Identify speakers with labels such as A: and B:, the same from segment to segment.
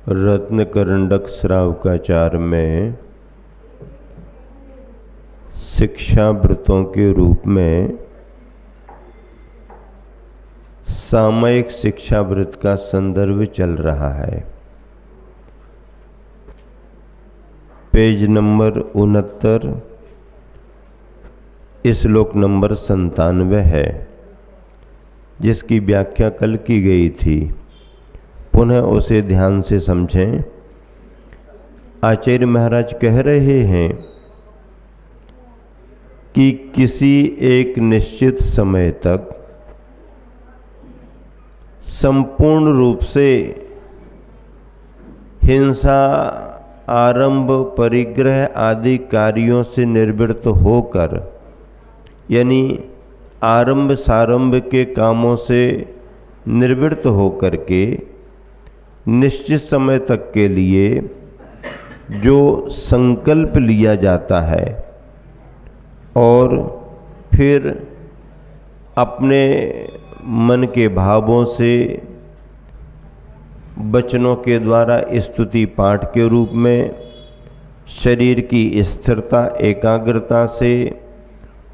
A: रत्नकरंडक श्रावकाचार में शिक्षाव्रतों के रूप में सामयिक शिक्षाव्रत का संदर्भ चल रहा है। पेज नंबर 69 श्लोक नंबर 97 है, जिसकी व्याख्या कल की गई थी। पुनः उसे ध्यान से समझें। आचार्य महाराज कह रहे हैं कि किसी एक निश्चित समय तक संपूर्ण रूप से हिंसा, आरंभ, परिग्रह आदि कार्यों से निवृत्त होकर, यानी आरंभ सारंभ के कामों से निवृत्त होकर के निश्चित समय तक के लिए जो संकल्प लिया जाता है और फिर अपने मन के भावों से वचनों के द्वारा स्तुति पाठ के रूप में, शरीर की स्थिरता एकाग्रता से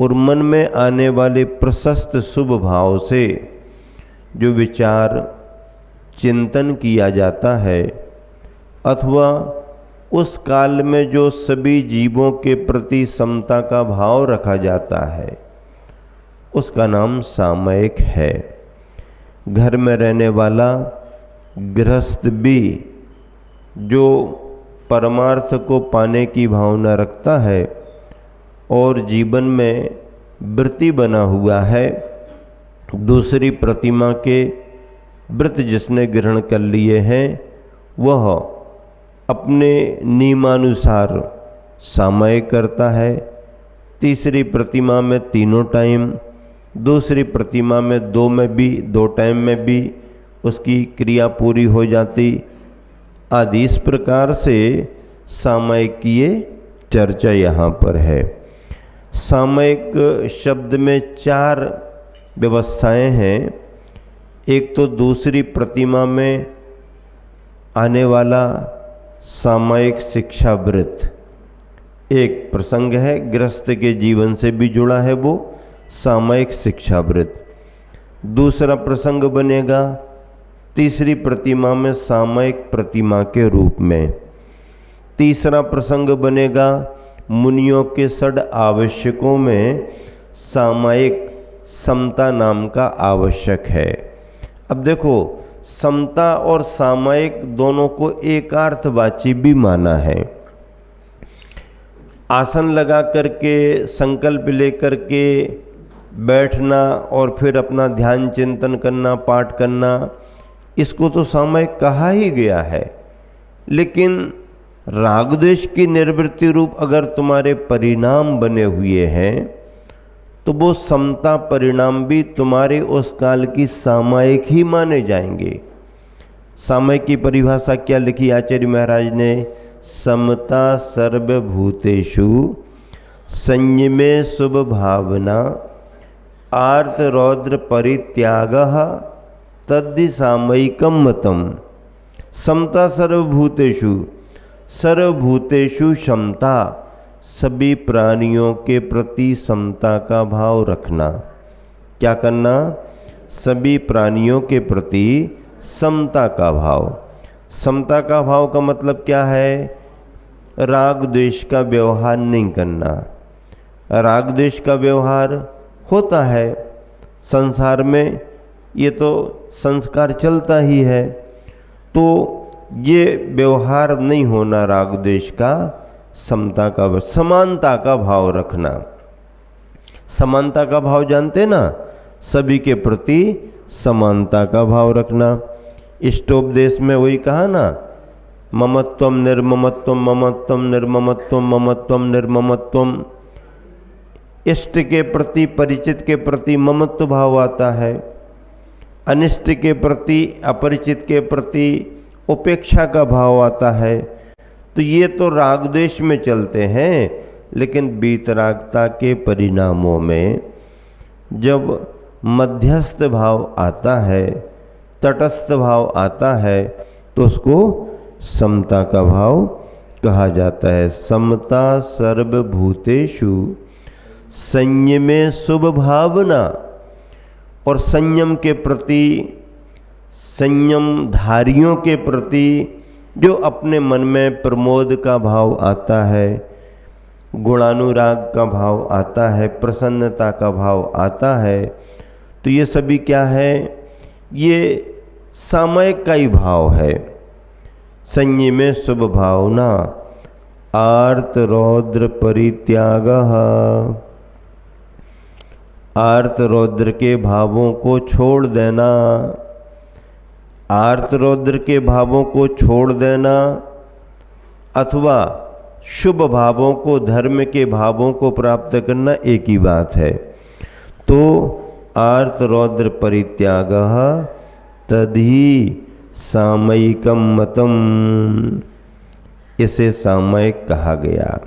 A: और मन में आने वाले प्रशस्त शुभ भाव से जो विचार चिंतन किया जाता है, अथवा उस काल में जो सभी जीवों के प्रति समता का भाव रखा जाता है, उसका नाम सामयिक है। घर में रहने वाला गृहस्थ भी जो परमार्थ को पाने की भावना रखता है और जीवन में वृत्ति बना हुआ है, दूसरी प्रतिमा के व्रत जिसने ग्रहण कर लिए हैं, वह अपने नियमानुसार सामयिक करता है। तीसरी प्रतिमा में तीनों टाइम, दूसरी प्रतिमा में दो टाइम में भी उसकी क्रिया पूरी हो जाती आदि। इस प्रकार से सामयिक की ये चर्चा यहाँ पर है। सामयिक शब्द में 4 व्यवस्थाएं हैं। एक तो दूसरी प्रतिमा में आने वाला सामयिक शिक्षाव्रत एक प्रसंग है, गृहस्थ के जीवन से भी जुड़ा है, वो सामयिक शिक्षाव्रत। दूसरा प्रसंग बनेगा तीसरी प्रतिमा में सामयिक प्रतिमा के रूप में। तीसरा प्रसंग बनेगा मुनियों के षड आवश्यकों में सामयिक समता नाम का आवश्यक है। अब देखो, समता और सामयिक दोनों को एकार्थवाची भी माना है। आसन लगा करके संकल्प लेकर के बैठना और फिर अपना ध्यान चिंतन करना, पाठ करना, इसको तो सामयिक कहा ही गया है। लेकिन राग द्वेष की निवृत्ति रूप अगर तुम्हारे परिणाम बने हुए हैं, तो वो समता परिणाम भी तुम्हारे उस काल की सामयिक ही माने जाएंगे। सामयिक की परिभाषा क्या लिखी आचार्य महाराज ने? समता सर्वभूतेषु संयमे शुभ भावना आर्त रौद्र परित्यागः तद्धि सामयिकम मतम। समता सर्वभूतेषु, सर्वभूतेषु समता, सभी प्राणियों के प्रति समता का भाव रखना। क्या करना? सभी प्राणियों के प्रति समता का भाव। समता का भाव का मतलब क्या है? राग द्वेष का व्यवहार नहीं करना। राग द्वेष का व्यवहार होता है संसार में, ये तो संस्कार चलता ही है, तो ये व्यवहार नहीं होना राग द्वेष का। समता का, समानता का भाव रखना। समानता का भाव जानते ना? सभी के प्रति समानता का भाव रखना। इष्टोपदेश में वही कहा ना, ममत्वम निर्ममत्वम, ममत्वम निर्ममत्वम, ममत्वम निर्ममत्वम। इष्ट के प्रति, परिचित के प्रति ममत्व भाव आता है, अनिष्ट के प्रति, अपरिचित के प्रति उपेक्षा का भाव आता है। तो ये तो राग द्वेष में चलते हैं, लेकिन वीतरागता के परिणामों में जब मध्यस्थ भाव आता है, तटस्थ भाव आता है, तो उसको समता का भाव कहा जाता है। समता सर्वभूतेषु संयमे शुभ भावना। और संयम के प्रति, संयम धारियों के प्रति जो अपने मन में प्रमोद का भाव आता है, गुणानुराग का भाव आता है, प्रसन्नता का भाव आता है, तो ये सभी क्या है? ये सामयिक का ही भाव है। संयमे शुभ भावना आर्त रौद्र परित्यागः। आर्त रौद्र के भावों को छोड़ देना, आर्त रौद्र के भावों को छोड़ देना अथवा शुभ भावों को, धर्म के भावों को प्राप्त करना एक ही बात है। तो आर्त रौद्र परित्यागः तद्धि सामयिकम मतम, इसे सामयिक कहा गया।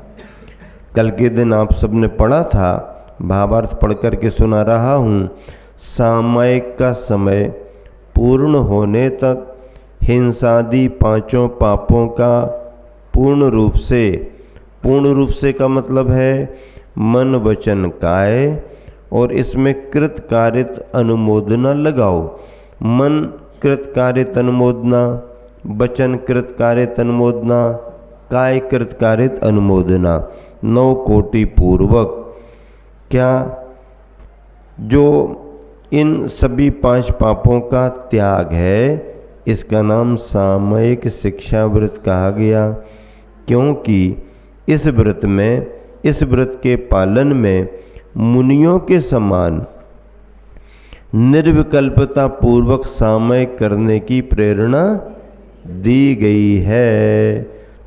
A: कल के दिन आप सबने पढ़ा था, भावार्थ पढ़ करके सुना रहा हूँ। सामयिक का समय पूर्ण होने तक हिंसादि पांचों पापों का पूर्ण रूप से का मतलब है मन वचन काय, और इसमें कृत कारित अनुमोदना लगाओ। मन कृत कारित अनुमोदना, वचन कृत कारित अनुमोदना, काय कृत कारित अनुमोदना, 9 कोटि पूर्वक। क्या? जो इन सभी 5 पापों का त्याग है, इसका नाम सामयिक शिक्षा व्रत कहा गया। क्योंकि इस व्रत में, इस व्रत के पालन में मुनियों के समान निर्विकल्पता पूर्वक सामयिक करने की प्रेरणा दी गई है।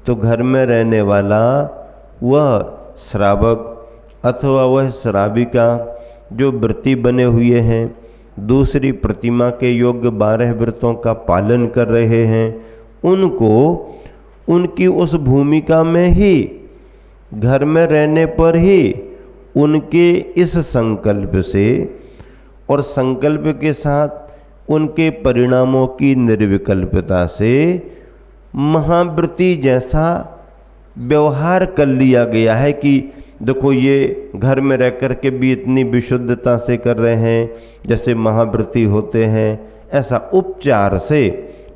A: तो घर में रहने वाला वह श्रावक अथवा वह श्राविका जो व्रती बने हुए हैं, दूसरी प्रतिमा के योग्य 12 व्रतों का पालन कर रहे हैं, उनको उनकी उस भूमिका में ही, घर में रहने पर ही, उनके इस संकल्प से और संकल्प के साथ उनके परिणामों की निर्विकल्पता से महाव्रती जैसा व्यवहार कर लिया गया है कि देखो ये घर में रह कर के भी इतनी विशुद्धता से कर रहे हैं जैसे महाव्रती होते हैं, ऐसा उपचार से,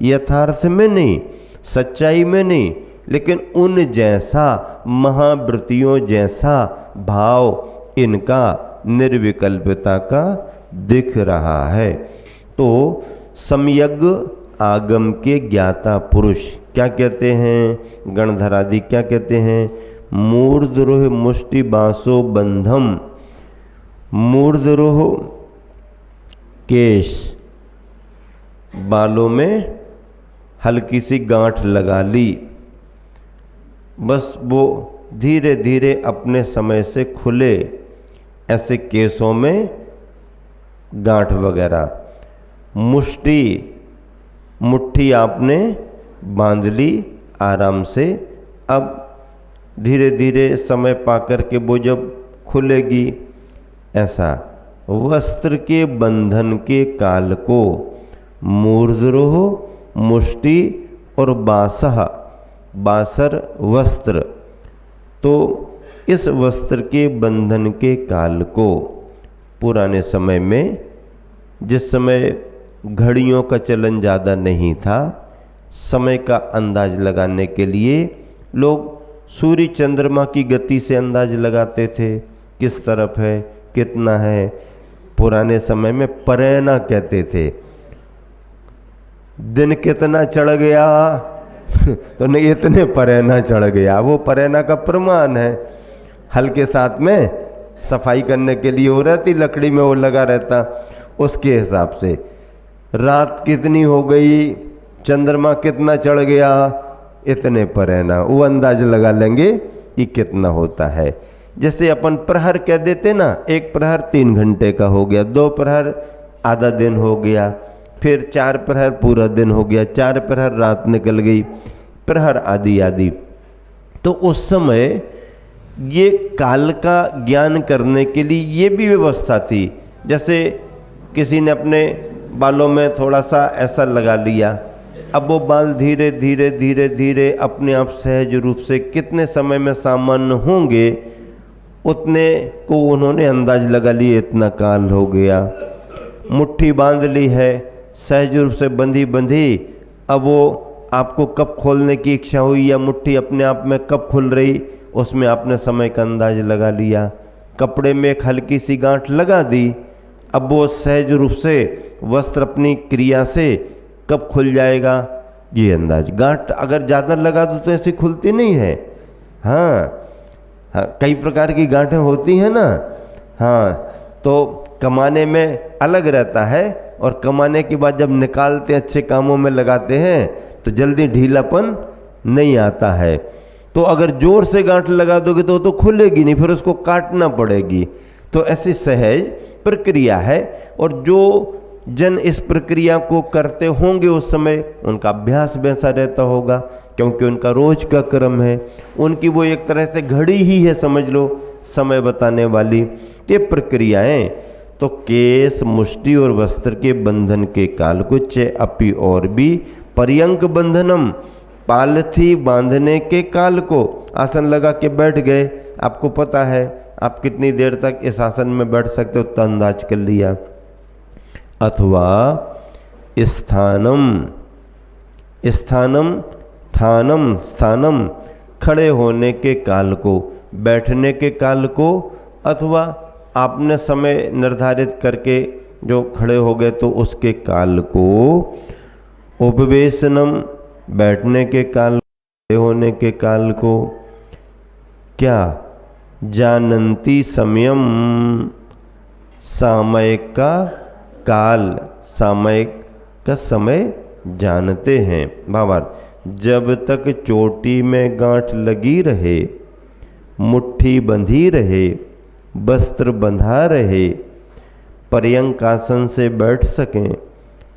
A: यथार्थ में नहीं, सच्चाई में नहीं, लेकिन उन जैसा, महाव्रतियों जैसा भाव इनका निर्विकल्पता का दिख रहा है। तो सम्यग् आगम के ज्ञाता पुरुष क्या कहते हैं? गणधरादि क्या कहते हैं? मूर्धरोह मुष्टि बांसो बंधम। मूर्धरोह केश, बालों में हल्की सी गांठ लगा ली, बस वो धीरे धीरे अपने समय से खुले, ऐसे केसों में गांठ वगैरह। मुष्टि, मुट्ठी आपने बांध ली आराम से, अब धीरे धीरे समय पाकर के वो जब खुलेगी, ऐसा। वस्त्र के बंधन के काल को मूर्धरोह, मुष्टि और बासह, बासर वस्त्र, तो इस वस्त्र के बंधन के काल को पुराने समय में, जिस समय घड़ियों का चलन ज़्यादा नहीं था, समय का अंदाज लगाने के लिए लोग सूर्य चंद्रमा की गति से अंदाज लगाते थे, किस तरफ है, कितना है। पुराने समय में परैना कहते थे, दिन कितना चढ़ गया तो नहीं, इतने परैना चढ़ गया। वो परैना का प्रमाण है। हल के साथ में सफाई करने के लिए हो रहती, लकड़ी में वो लगा रहता, उसके हिसाब से रात कितनी हो गई, चंद्रमा कितना चढ़ गया, इतने परैना, वो अंदाज लगा लेंगे कि कितना होता है। जैसे अपन प्रहर कह देते ना, एक प्रहर 3 घंटे का हो गया, 2 प्रहर आधा दिन हो गया, फिर 4 प्रहर पूरा दिन हो गया, 4 प्रहर रात निकल गई, प्रहर आदि आदि। तो उस समय ये काल का ज्ञान करने के लिए ये भी व्यवस्था थी। जैसे किसी ने अपने बालों में थोड़ा सा ऐसा लगा लिया, अब वो बाल धीरे धीरे धीरे धीरे अपने आप सहज रूप से कितने समय में सामान्य होंगे उतने को उन्होंने अंदाज लगा लिया, इतना काल हो गया। मुट्ठी बांध ली है, सहज रूप से बंधी बंधी, अब वो आपको कब खोलने की इच्छा हुई या मुट्ठी अपने आप में कब खुल रही, उसमें आपने समय का अंदाज लगा लिया। कपड़े में एक हल्की सी गांठ लगा दी, अब वो सहज रूप से वस्त्र अपनी क्रिया से कब खुल जाएगा, ये अंदाज। गांठ अगर ज़्यादा लगा दो तो ऐसी खुलती नहीं है। हाँ, कई प्रकार की गांठें होती हैं ना। हाँ, तो कमाने में अलग रहता है और कमाने के बाद जब निकालते अच्छे कामों में लगाते हैं तो जल्दी ढीलापन नहीं आता है। तो अगर जोर से गांठ लगा दोगे तो खुलेगी नहीं, फिर उसको काटना पड़ेगी। तो ऐसी सहज प्रक्रिया है, और जो जन इस प्रक्रिया को करते होंगे उस समय उनका अभ्यास वैसा रहता होगा, क्योंकि उनका रोज का क्रम है। उनकी वो एक तरह से घड़ी ही है, समझ लो, समय बताने वाली। ये प्रक्रियाएं तो केस, मुष्टि और वस्त्र के बंधन के काल को चे अपि और भी पर्यंक बंधनम, पालथी बांधने के काल को, आसन लगा के बैठ गए, आपको पता है आप कितनी देर तक इस आसन में बैठ सकते हो, तो अंदाज कर लिया। अथवा स्थानम, स्थानम ठानम, स्थानम खड़े होने के काल को, बैठने के काल को, अथवा आपने समय निर्धारित करके जो खड़े हो गए तो उसके काल को, उपवेशनम बैठने के काल, खड़े होने के काल को, क्या जानन्ति समयम सामयिक का काल, सामयिक का समय जानते हैं। भावार्थ, जब तक चोटी में गांठ लगी रहे, मुट्ठी बंधी रहे, वस्त्र बंधा रहे, पर्यंक आसन से बैठ सकें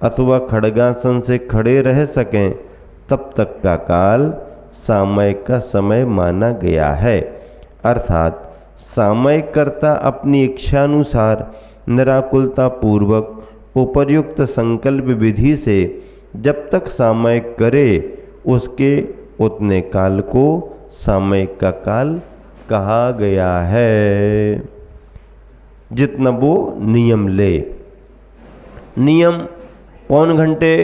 A: अथवा खड़गासन से खड़े रह सकें, तब तक का काल सामयिक का समय माना गया है। अर्थात सामयिक कर्ता अपनी इच्छानुसार निराकुलता पूर्वक उपर्युक्त संकल्प विधि से जब तक सामयिक करे उसके उतने काल को सामयिक का काल कहा गया है। जितना वो नियम ले, नियम पौन घंटे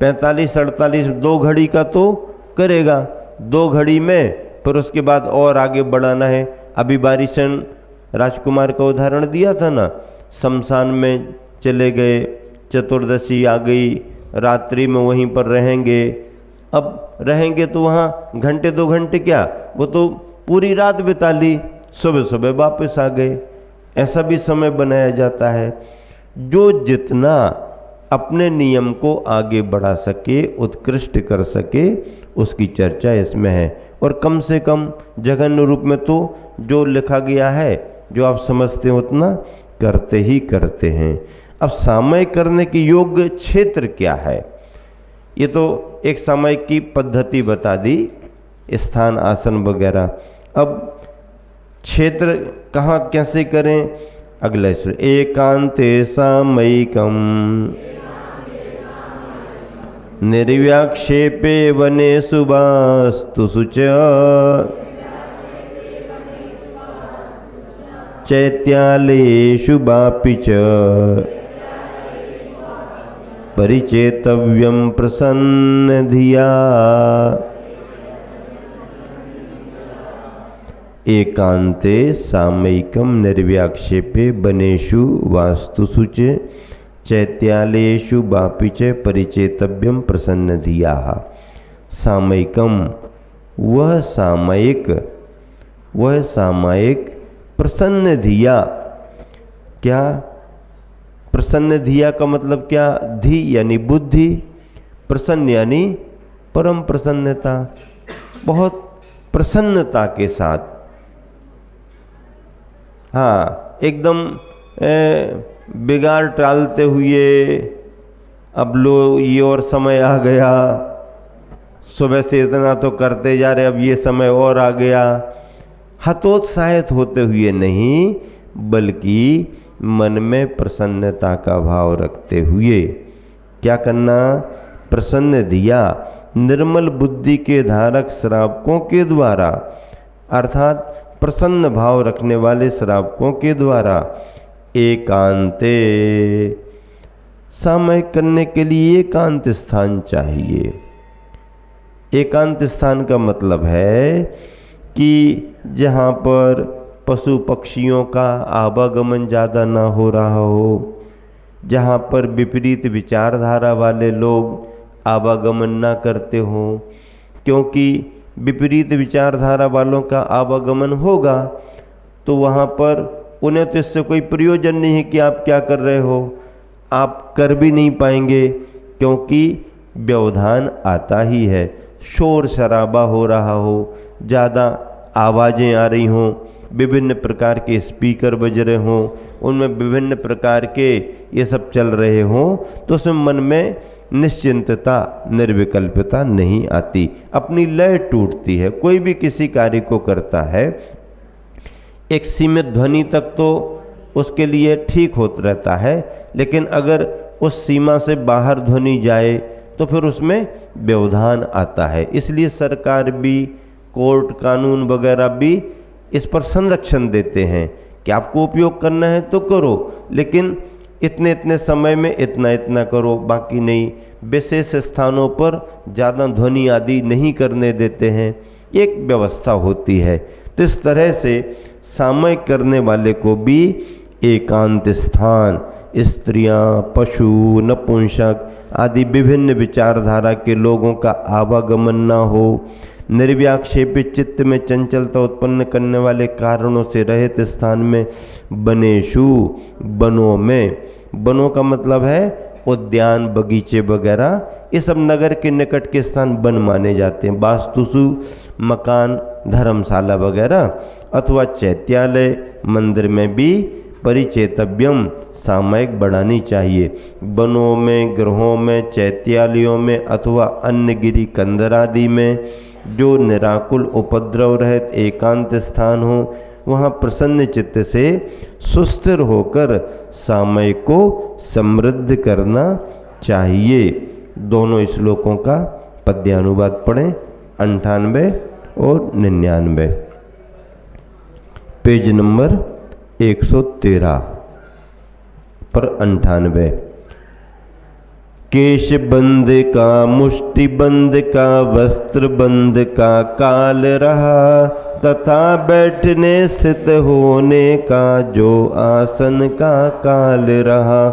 A: 45-48 2 घड़ी का तो करेगा, 2 घड़ी में, फिर उसके बाद और आगे बढ़ाना है। अभी बारिशन राजकुमार का उदाहरण दिया था ना, शमशान में चले गए, चतुर्दशी आ गई, रात्रि में वहीं पर रहेंगे। अब रहेंगे तो वहाँ घंटे 2 घंटे क्या, वो तो पूरी रात बिता ली, सुबह सुबह वापस आ गए। ऐसा भी समय बनाया जाता है। जो जितना अपने नियम को आगे बढ़ा सके, उत्कृष्ट कर सके, उसकी चर्चा इसमें है। और कम से कम जघन्य रूप में तो जो लिखा गया है, जो आप समझते हैं उतना करते ही करते हैं। अब सामयिक करने की योग्य क्षेत्र क्या है, ये तो एक सामयिक की पद्धति बता दी, स्थान, आसन वगैरह। अब क्षेत्र कहाँ कैसे करें, अगला स्वर, एकांते सामयिकम निर्व्याक्षेपे वनेषु वास्तुषु च चैत्यालयेषु वापि च परिचेतव्यं प्रसन्न धिया। एकांते सामयिकम निर्व्याक्षेपे वनेषु वास्तुषु च चैत्यालयेषु वापि च परिचेतव्यम प्रसन्न धिया। सामयिकम, वह सामयिक प्रसन्न धिया। क्या प्रसन्न धिया का मतलब क्या, धी यानी बुद्धि, प्रसन्न यानी परम प्रसन्नता, बहुत प्रसन्नता के साथ। हाँ, एकदम बिगाड़ टालते हुए, अब लो ये और समय आ गया, सुबह से इतना तो करते जा रहे, अब ये समय और आ गया, हतोत्साहित होते हुए नहीं, बल्कि मन में प्रसन्नता का भाव रखते हुए क्या करना, प्रसन्न दिया निर्मल बुद्धि के धारक श्रावकों के द्वारा, अर्थात प्रसन्न भाव रखने वाले श्रावकों के द्वारा एकांते, सामयिक करने के लिए एकांत स्थान चाहिए। एकांत स्थान का मतलब है कि जहाँ पर पशु पक्षियों का आवागमन ज़्यादा ना हो रहा हो, जहाँ पर विपरीत विचारधारा वाले लोग आवागमन ना करते हों, क्योंकि विपरीत विचारधारा वालों का आवागमन होगा तो वहाँ पर उन्हें तो इससे कोई प्रयोजन नहीं है कि आप क्या कर रहे हो, आप कर भी नहीं पाएंगे, क्योंकि व्यवधान आता ही है। शोर शराबा हो रहा हो, ज़्यादा आवाज़ें आ रही हों, विभिन्न प्रकार के स्पीकर बज रहे हों, उनमें विभिन्न प्रकार के ये सब चल रहे हों, तो उसमें मन में निश्चिंतता निर्विकल्पता नहीं आती, अपनी लय टूटती है। कोई भी किसी कार्य को करता है एक सीमित ध्वनि तक तो उसके लिए ठीक होता रहता है, लेकिन अगर उस सीमा से बाहर ध्वनि जाए तो फिर उसमें व्यवधान आता है। इसलिए सरकार भी, कोर्ट कानून वगैरह भी इस पर संरक्षण देते हैं कि आपको उपयोग करना है तो करो, लेकिन इतने इतने समय में इतना इतना करो, बाकी नहीं। विशेष स्थानों पर ज़्यादा ध्वनि आदि नहीं करने देते हैं, एक व्यवस्था होती है। तो इस तरह से सामयिक करने वाले को भी एकांत स्थान, स्त्रियां, पशु, नपुंसक आदि विभिन्न विचारधारा के लोगों का आवागमन न हो, निर्व्याक्षेपित चित्त में चंचलता उत्पन्न करने वाले कारणों से रहित स्थान में बनेशु, बनों में, बनों का मतलब है उद्यान बगीचे वगैरह, ये सब नगर के निकट के स्थान वन माने जाते हैं। वास्तुसु मकान, धर्मशाला वगैरह, अथवा चैत्यालय, मंदिर में भी परिचेतव्यम सामयिक बढ़ानी चाहिए। वनों में, गृहों में, चैत्यालयों में अथवा अन्य गिरी कंदर आदि में जो निराकुल उपद्रव रहित एकांत स्थान हो, वहाँ प्रसन्न चित्त से सुस्थिर होकर सामयिक को समृद्ध करना चाहिए। दोनों श्लोकों का पद्यानुवाद पढ़ें, 98 और 99, पेज नंबर 113 पर 98। केश बंद का, मुष्टि बंद का, वस्त्र बंद का काल रहा, तथा बैठने स्थित होने का जो आसन का काल रहा,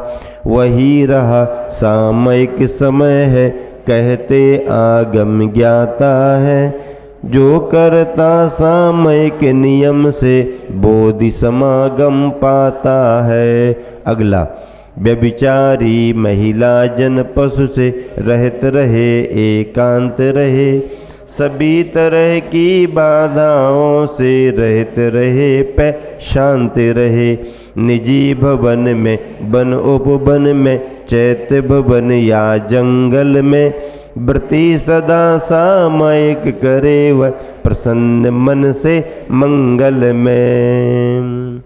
A: वही रहा सामयिक समय है, कहते आगम ज्ञाता है। जो करता सामयिक नियम से बोधि समागम पाता है। अगला, व्यभिचारी महिला जन पशु से रहित रहे, एकांत रहे, सभी तरह की बाधाओं से रहित रहे, पे शांत रहे। निजी भवन में, वन उपवन में, चैत्य भवन या जंगल में, व्रती सदा सामयिक करे वह प्रसन्न मन से मंगल में।